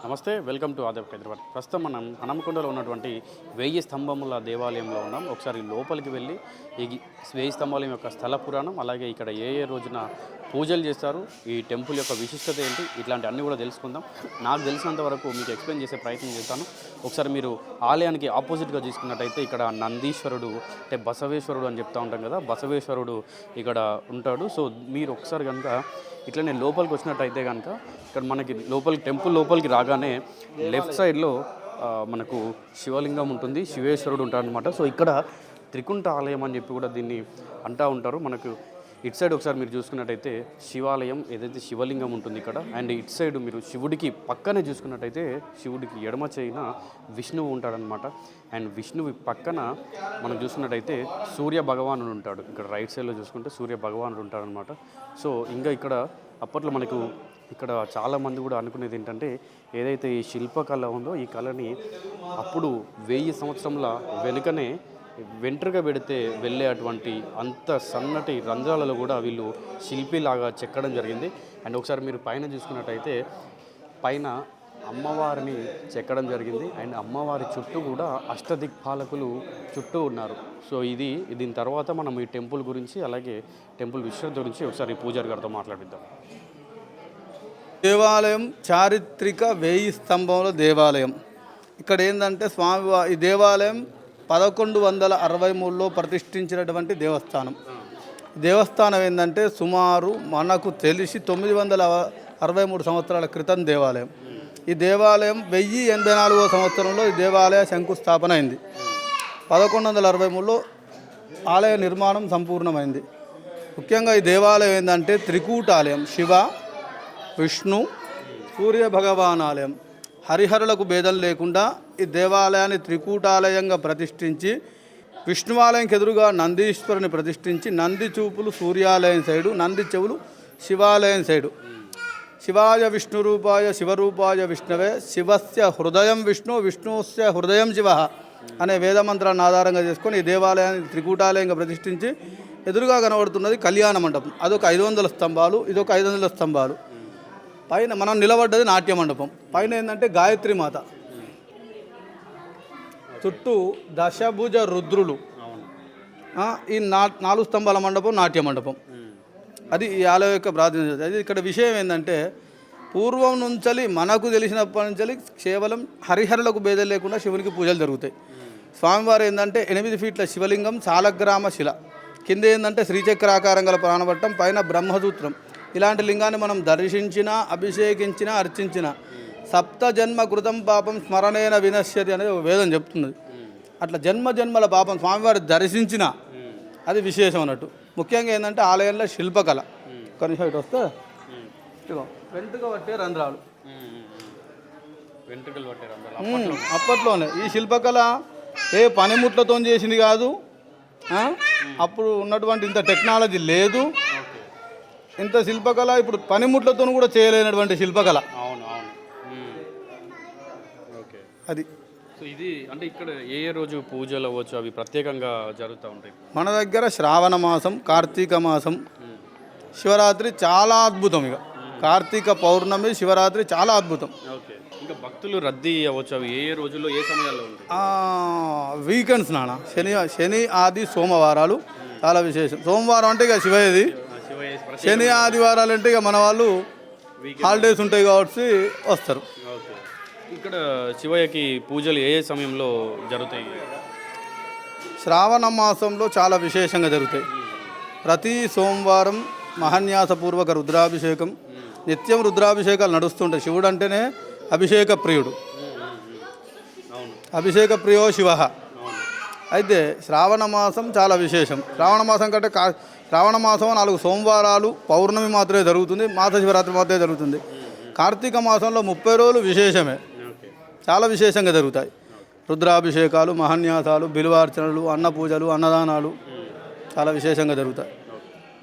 నమస్తే, welcome to Aadab Hyderabad. ప్రస్తుతం మనం హనంకొండలో ఉన్నటువంటి 1000 స్తంభముల దేవాలయంలో ఉన్నాం. ఒకసారి లోపలికి వెళ్ళి ఈ 1000 స్తంభాల యొక్క స్థల పురాణం, అలాగే ఇక్కడ ఏ రోజున పూజలు చేస్తారు, ఈ టెంపుల్ యొక్క విశిష్టత ఏంటి, ఇట్లాంటి అన్నీ కూడా తెలుసుకుందాం. నాకు తెలిసినంత వరకు మీకు ఎక్స్ప్లెయిన్ చేసే ప్రయత్నం చేస్తాను. ఒకసారి మీరు ఆలయానికి ఆపోజిట్గా తీసుకున్నట్టయితే ఇక్కడ నందీశ్వరుడు అంటే బసవేశ్వరుడు అని చెప్తూ ఉంటాం కదా, బసవేశ్వరుడు ఇక్కడ ఉంటాడు. సో మీరు ఒకసారి కనుక ఇట్లనే లోపలికి వచ్చినట్టయితే కనుక ఇక్కడ మనకి టెంపుల్ లోపలికి రాగానే లెఫ్ట్ సైడ్లో మనకు శివలింగం ఉంటుంది, శివేశ్వరుడు ఉంటాడు అనమాట. సో ఇక్కడ త్రికుంట ఆలయం అని చెప్పి కూడా దీన్ని అంటూ ఉంటారు. మనకు ఇటు సైడ్ ఒకసారి మీరు చూసుకున్నట్టయితే శివాలయం, ఏదైతే శివలింగం ఉంటుంది ఇక్కడ, అండ్ ఇటు సైడ్ మీరు శివుడికి పక్కనే చూసుకున్నట్టయితే శివుడికి ఎడమ చేయిన విష్ణువు ఉంటాడనమాట. అండ్ విష్ణువు పక్కన మనం చూసుకున్నట్టయితే సూర్య భగవానుడు ఉంటాడు. ఇక్కడ రైట్ సైడ్లో చూసుకుంటే సూర్య భగవానుడు ఉంటాడనమాట. సో ఇంకా ఇక్కడ అప్పట్లో మనకు ఇక్కడ చాలామంది కూడా అనుకునేది ఏంటంటే, ఏదైతే ఈ శిల్పకళ ఉందో ఈ కళని అప్పుడు 1000 సంవత్సరంల వెనుకనే వెంట్రుక పెడితే వెళ్ళే అటువంటి అంత సన్నటి రంధ్రాలలో కూడా వీళ్ళు శిల్పిలాగా చెక్కడం జరిగింది. అండ్ ఒకసారి మీరు పైన చూసుకున్నట్టయితే పైన అమ్మవారిని చెక్కడం జరిగింది. అండ్ అమ్మవారి చుట్టూ కూడా అష్టదిక్పాలకులు చుట్టూ ఉన్నారు. సో దీని తర్వాత మనం ఈ టెంపుల్ గురించి, అలాగే టెంపుల్ విశిష్టత గురించి ఒకసారి పూజారి గారితో మాట్లాడిద్దాం. దేవాలయం చారిత్రక 1000 స్తంభముల దేవాలయం. ఇక్కడ ఏంటంటే ఈ దేవాలయం 1163లో ప్రతిష్ఠించినటువంటి దేవస్థానం. దేవస్థానం ఏంటంటే సుమారు మనకు తెలిసి 963 సంవత్సరాల క్రితం దేవాలయం. ఈ దేవాలయం 1084వ సంవత్సరంలో ఈ దేవాలయ శంకుస్థాపన అయింది. 1163లో ఆలయ నిర్మాణం సంపూర్ణమైంది. ముఖ్యంగా ఈ దేవాలయం ఏంటంటే త్రికూటాలయం, శివ, విష్ణు, సూర్య భగవాన్ ఆలయం. హరిహరులకు భేదం లేకుండా ఈ దేవాలయాన్ని త్రికూటాలయంగా ప్రతిష్ఠించి, విష్ణువాలయంకి ఎదురుగా నందీశ్వరుని ప్రతిష్ఠించి, నంది చూపులు సూర్యాలయం సైడు, నంది చెవులు శివాలయం సైడు. శివాయ విష్ణురూపాయ శివరూపాయ విష్ణవే, శివస్య హృదయం విష్ణు, విష్ణుస్య హృదయం శివ అనే వేదమంత్రాన్ని ఆధారంగా చేసుకొని ఈ దేవాలయాన్ని త్రికూటాలయంగా ప్రతిష్ఠించి, ఎదురుగా కనబడుతున్నది కళ్యాణ మండపం. అదొక 500 స్తంభాలు, ఇదొక 500 స్తంభాలు. పైన మనం నిలబడ్డది నాట్య మండపం. పైన ఏంటంటే గాయత్రి మాత, చుట్టూ దశభుజ రుద్రులు. ఈ 4 స్తంభాల మండపం నాట్య మండపం. అది ఈ ఆలయం యొక్క ప్రాధాన్యత. అది ఇక్కడ విషయం ఏంటంటే, పూర్వం నుంచి మనకు తెలిసినప్పటి నుంచి కేవలం హరిహరులకు భేదం లేకుండా శివునికి పూజలు జరుగుతాయి. స్వామివారు ఏంటంటే 8 ఫీట్ల శివలింగం, సాలగ్రామ శిల, కింద ఏంటంటే శ్రీచక్రాకారం గల ప్రాణపట్టం, పైన బ్రహ్మసూత్రం. ఇలాంటి లింగాన్ని మనం దర్శించినా, అభిషేకించినా, అర్చించినా సప్త జన్మ కృతం పాపం స్మరణేన వినశ్యతి అనేది వేదం చెప్తున్నది. అట్లా జన్మల పాపం స్వామివారి దర్శించిన అది విశేషం అన్నట్టు. ముఖ్యంగా ఏంటంటే ఆలయంలో శిల్పకళ. కనీసం ఇటు వస్తే వెంట్రుక పట్టే రంధ్రాలు, అప్పట్లోనే ఈ శిల్పకళ ఏ పనిముట్లతో చేసింది కాదు. అప్పుడు ఉన్నటువంటి ఇంత టెక్నాలజీ లేదు. ఇంత శిల్పకళ ఇప్పుడు పనిముట్లతో కూడా చేయలేనటువంటి శిల్పకళ. అది ఇది అంటే ఇక్కడ ఏ రోజు పూజలు అవ్వచ్చు, అవి ప్రత్యేకంగా జరుగుతూ ఉంటాయి. మన దగ్గర శ్రావణ మాసం, కార్తీక మాసం, శివరాత్రి చాలా అద్భుతం. ఇక కార్తీక పౌర్ణమి, శివరాత్రి చాలా అద్భుతం. ఇంకా భక్తులు రద్దీ అవ్వచ్చు, అవి ఏ రోజుల్లో ఏ సమయాల్లో ఉంటాయి? వీకెండ్స్ శని ఆది సోమవారాలు చాలా విశేషం. సోమవారం అంటే ఇక శివయ్యది, శని ఆదివారాలు అంటే ఇక మన వాళ్ళు హాలిడేస్ ఉంటాయి కాబట్టి వస్తారు. ఇక్కడ శివయ్యకి పూజలు ఏ సమయంలో జరుగుతాయి? శ్రావణ మాసంలో చాలా విశేషంగా జరుగుతాయి. ప్రతి సోమవారం మహాన్యాసపూర్వక రుద్రాభిషేకం, నిత్యం రుద్రాభిషేకాలు నడుస్తుంటాయి. శివుడు అంటేనే అభిషేక ప్రియుడు, అభిషేక ప్రియో శివ. అయితే శ్రావణ మాసం చాలా విశేషం. శ్రావణ మాసం కంటే శ్రావణ మాసం 4 సోమవారాలు, పౌర్ణమి మాత్రమే జరుగుతుంది, మాస శివరాత్రి మాత్రమే జరుగుతుంది. కార్తీక మాసంలో 30 రోజులు విశేషమే, చాలా విశేషంగా జరుగుతాయి. రుద్రాభిషేకాలు, మహాన్యాసాలు, బిల్వార్చనలు, అన్న పూజలు, అన్నదానాలు చాలా విశేషంగా జరుగుతాయి.